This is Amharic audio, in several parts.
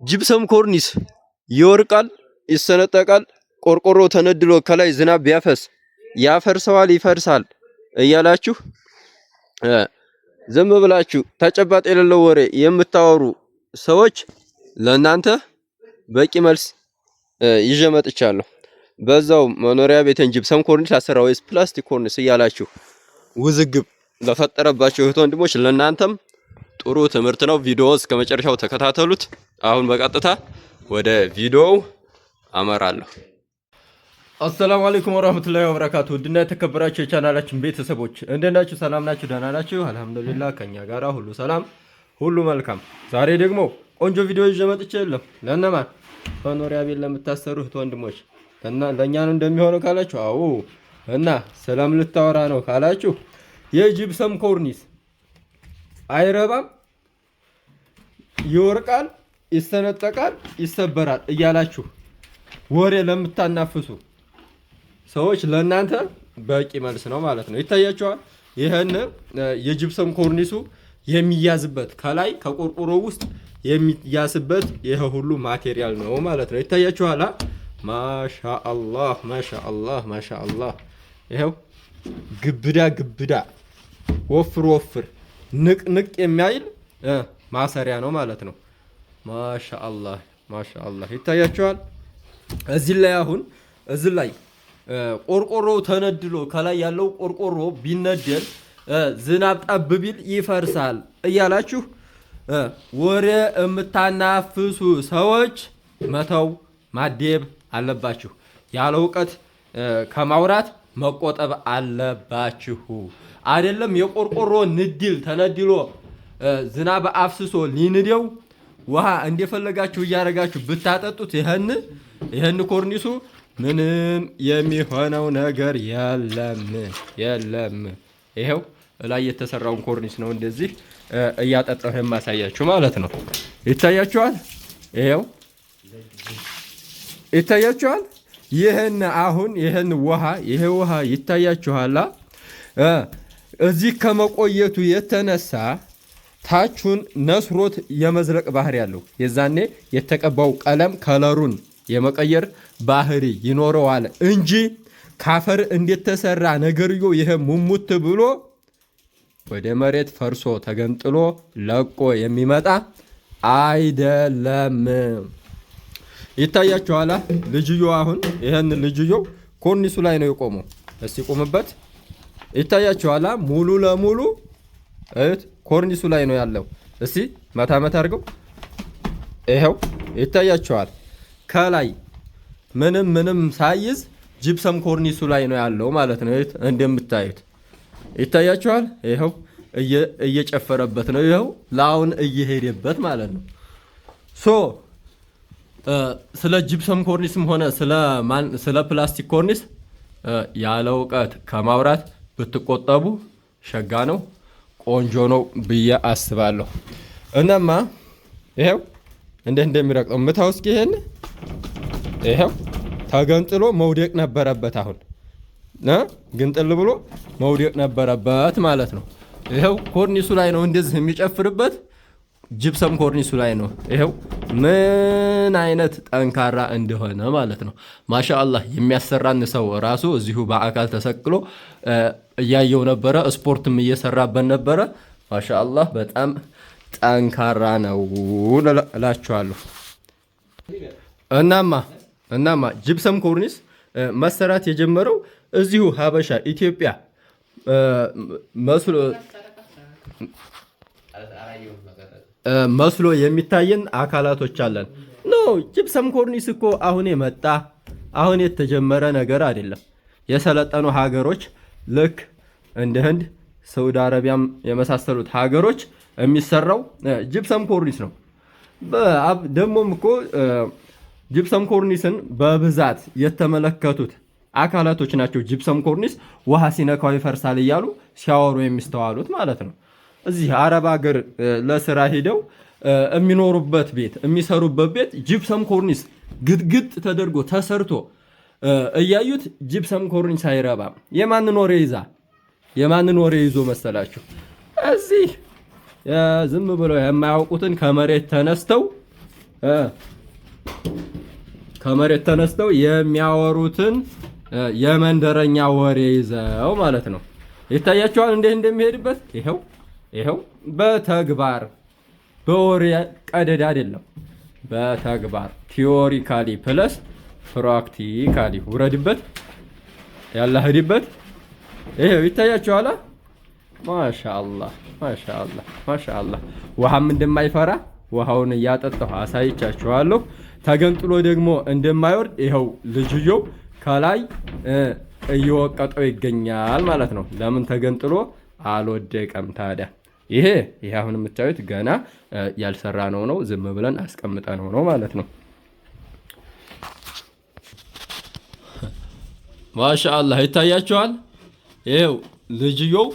ጅብሰም ኮርኒስ ይወርቃል፣ ይሰነጠቃል። ቆርቆሮ ተነድሎ ከላይ ዝናብ ቢያፈስ ያፈርሰዋል፣ ይፈርሳል እያላችሁ ዝም ብላችሁ ተጨባጭ የሌለው ወሬ የምታወሩ ሰዎች ለእናንተ በቂ መልስ ይዤ መጥቻለሁ። በዛው መኖሪያ ቤትን ጅብሰም ኮርኒስ አሰራ ወይስ ፕላስቲክ ኮርኒስ እያላችሁ ውዝግብ ለፈጠረባችሁ እህት ወንድሞች ለእናንተም ጥሩ ትምህርት ነው። ቪዲዮውን እስከ መጨረሻው ተከታተሉት። አሁን በቀጥታ ወደ ቪዲዮው አመራለሁ። አሰላሙ አለይኩም ወራህመቱላሂ ወበረካቱ። ውድና የተከበራችሁ የቻናላችን ቤተሰቦች እንደት ናችሁ? ሰላም ናችሁ? ደህና ናችሁ? አልሐምዱሊላህ ከኛ ጋራ ሁሉ ሰላም፣ ሁሉ መልካም። ዛሬ ደግሞ ቆንጆ ቪዲዮ ይዤ መጥቻለሁ። ለእነማን? መኖሪያ ቤት ለምታሰሩ እህት ወንድሞች እና ለእኛ ነው እንደሚሆነው ካላችሁ፣ አዎ እና ሰላም ልታወራ ነው ካላችሁ የጅብሰም ኮርኒስ አይረባም፣ ይወርቃል፣ ይሰነጠቃል፣ ይሰበራል እያላችሁ ወሬ ለምታናፍሱ ሰዎች ለእናንተ በቂ መልስ ነው ማለት ነው። ይታያችኋል። ይህን የጅብሰም ኮርኒሱ የሚያዝበት ከላይ ከቆርቆሮ ውስጥ የሚያዝበት ይሄ ሁሉ ማቴሪያል ነው ማለት ነው። ይታያችኋል። ማሻአላህ ማሻአላህ ማሻአላህ። ይሄው ግብዳ ግብዳ ወፍር ወፍር ንቅ ንቅ የሚያይል ማሰሪያ ነው ማለት ነው። ማሻአላህ ማሻአላህ። ይታያችኋል። እዚህ ላይ አሁን እዚህ ላይ ቆርቆሮ ተነድሎ ከላይ ያለው ቆርቆሮ ቢነደል ዝናብ ጠብ ቢል ይፈርሳል እያላችሁ ወሬ የምታናፍሱ ሰዎች መተው ማደብ አለባችሁ። ያለ እውቀት ከማውራት መቆጠብ አለባችሁ። አይደለም የቆርቆሮ ንድል ተነድሎ ዝናብ አፍስሶ ሊንደው ውሃ እንደፈለጋችሁ እያደረጋችሁ ብታጠጡት ይህን ኮርኒሱ ምንም የሚሆነው ነገር የለም። ይሄው ላይ የተሰራውን ኮርኒስ ነው እንደዚህ እያጠጣሁ የማሳያችሁ ማለት ነው። ይታያችኋል። ይሄው ይታያችኋል። ይሄን ውሃ ይታያችኋል። እዚህ ከመቆየቱ የተነሳ ታቹን ነስሮት የመዝለቅ ባህሪ ያለው የዛኔ የተቀባው ቀለም ከለሩን የመቀየር ባህሪ ይኖረዋል እንጂ ካፈር እንደተሰራ ነገርዮ ይሄ ሙሙት ብሎ ወደ መሬት ፈርሶ ተገንጥሎ ለቆ የሚመጣ አይደለም። ይታያችኋል። ልጅዮ አሁን ይሄን ልጅዮ ኮርኒሱ ላይ ነው የቆመው። እስቲ ቆምበት። ይታያችኋል። ሙሉ ለሙሉ ኮርኒሱ ላይ ነው ያለው። እስቲ መታ መታ አድርገው። ይሄው ይታያችኋል። ከላይ ምንም ሳይዝ ጅብሰም ኮርኒሱ ላይ ነው ያለው ማለት ነው። እንደምታዩት ይታያችኋል። ይሄው እየጨፈረበት ነው። ይሄው ላውን እየሄደበት ማለት ነው። ስለ ጅብሰም ኮርኒስም ሆነ ስለ ፕላስቲክ ኮርኒስ ያለ እውቀት ከማውራት ብትቆጠቡ ሸጋ ነው፣ ቆንጆ ነው ብዬ አስባለሁ። እናማ ይሄው እንደሚረቅጠው ምታው እስኪ ይሄው ተገንጥሎ መውደቅ ነበረበት። አሁን ግንጥል ብሎ መውደቅ ነበረበት ማለት ነው። ይሄው ኮርኒሱ ላይ ነው እንደዚህ የሚጨፍርበት፣ ጅብሰም ኮርኒሱ ላይ ነው። ይሄው ምን አይነት ጠንካራ እንደሆነ ማለት ነው። ማሻአላህ የሚያሰራን ሰው ራሱ እዚሁ በአካል ተሰቅሎ እያየው ነበረ። ስፖርትም እየሰራበት ነበረ። ማሻአላህ በጣም ጠንካራ ነው እላችኋለሁ። እናማ ጅብሰም ኮርኒስ መሰራት የጀመረው እዚሁ ሀበሻ ኢትዮጵያ መስሎ የሚታየን አካላቶች አለን። ጅብሰም ኮርኒስ እኮ አሁን የመጣ አሁን የተጀመረ ነገር አይደለም። የሰለጠኑ ሀገሮች ልክ እንደ ህንድ፣ ሳውዲ አረቢያም የመሳሰሉት ሀገሮች የሚሰራው ጅብሰም ኮርኒስ ነው። ደግሞም እኮ ጅብሰም ኮርኒስን በብዛት የተመለከቱት አካላቶች ናቸው ጅብሰም ኮርኒስ ውሃ ሲነካው ይፈርሳል እያሉ ሲያወሩ የሚስተዋሉት ማለት ነው። እዚህ አረብ ሀገር ለስራ ሄደው የሚኖሩበት ቤት የሚሰሩበት ቤት ጅብሰም ኮርኒስ ግጥግጥ ተደርጎ ተሰርቶ እያዩት ጅብሰም ኮርኒስ አይረባም። የማንን ወሬ ይዞ መሰላችሁ? እዚህ ዝም ብለው የማያውቁትን ከመሬት ተነስተው ከመሬት ተነስተው የሚያወሩትን የመንደረኛ ወሬ ይዘው ማለት ነው። ይታያቸዋል እንዴት እንደሚሄድበት። ይኸው በተግባር በወሬ ቀደድ አይደለም፣ በተግባር ቲዮሪካሊ ፕለስ ፕራክቲካሊ ውረድበት ያላ ሂድበት። ይሄው ይታያቸዋል። ማሻአላህ ማሻአላህ ማሻአላህ። ውሃም እንደማይፈራ ውሃውን እያጠጣሁ አሳይቻችኋለሁ። ተገንጥሎ ደግሞ እንደማይወርድ ይኸው ልጅየው ከላይ እየወቀጠው ይገኛል ማለት ነው። ለምን ተገንጥሎ አልወደቀም ታዲያ? ይሄ አሁን የምታዩት ገና ያልሰራ ነው ዝም ብለን አስቀምጠነው ነው ማለት ነው። ማሻአላህ ይታያቸዋል። ይሄው ልጅየው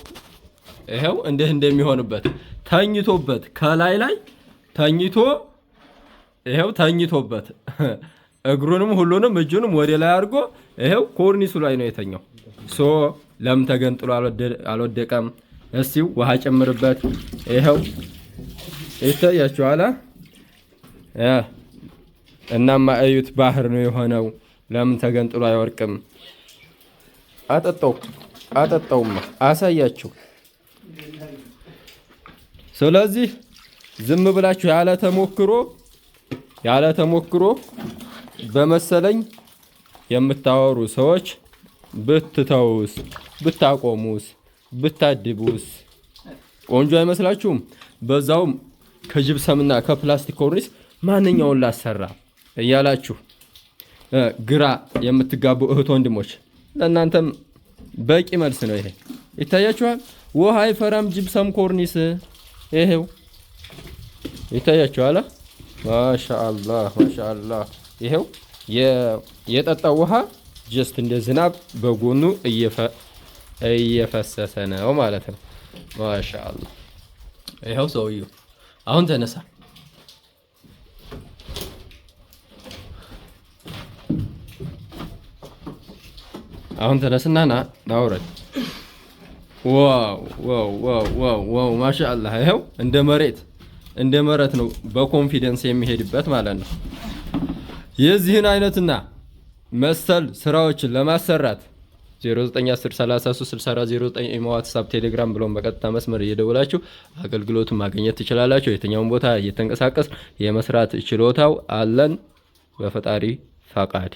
ይሄው እንዴት እንደሚሆንበት ተኝቶበት ከላይ ላይ ተኝቶ ይሄው ተኝቶበት እግሩንም ሁሉንም እጁንም ወደ ላይ አድርጎ ይሄው ኮርኒሱ ላይ ነው የተኛው። ለምን ተገንጥሎ አልወደቀም? እስቲ ውሃ ጨምርበት። ይሄው ይታያችኋል። እናማ እዩት፣ ባህር ነው የሆነው። ለምን ተገንጥሎ አይወርቅም? አጠጣውማ አሳያችሁ። ስለዚህ ዝም ብላችሁ ያለ ተሞክሮ በመሰለኝ የምታወሩ ሰዎች ብትተውስ፣ ብታቆሙስ፣ ብታድቡስ ቆንጆ አይመስላችሁም? በዛውም ከጅብሰምና ከፕላስቲክ ኮርኒስ ማንኛውን ላሰራ እያላችሁ ግራ የምትጋቡ እህት ወንድሞች ለእናንተም በቂ መልስ ነው። ይሄ ይታያችኋል። ውሃ አይፈራም ጅብሰም ኮርኒስ። ይሄው ይታያችኋል። ማሻአላህ ማሻአላህ። ይሄው የጠጣው ውሃ ጀስት እንደ ዝናብ በጎኑ እየፈሰሰ ነው ማለት ነው። ማሻአላህ። ይሄው ሰውየው አሁን ተነሳ። አሁን ተነስና ናውረድ። ዋው ማሻአላህ። ይሄው እንደ መሬት ነው በኮንፊደንስ የሚሄድበት ማለት ነው። የዚህን አይነትና መሰል ስራዎችን ለማሰራት 0910336409 ኢሞ፣ ዋትስአፕ፣ ቴሌግራም ብሎም በቀጥታ መስመር እየደወላችሁ አገልግሎቱን ማግኘት ትችላላችሁ። የትኛውን ቦታ እየተንቀሳቀስ የመስራት ችሎታው አለን በፈጣሪ ፈቃድ።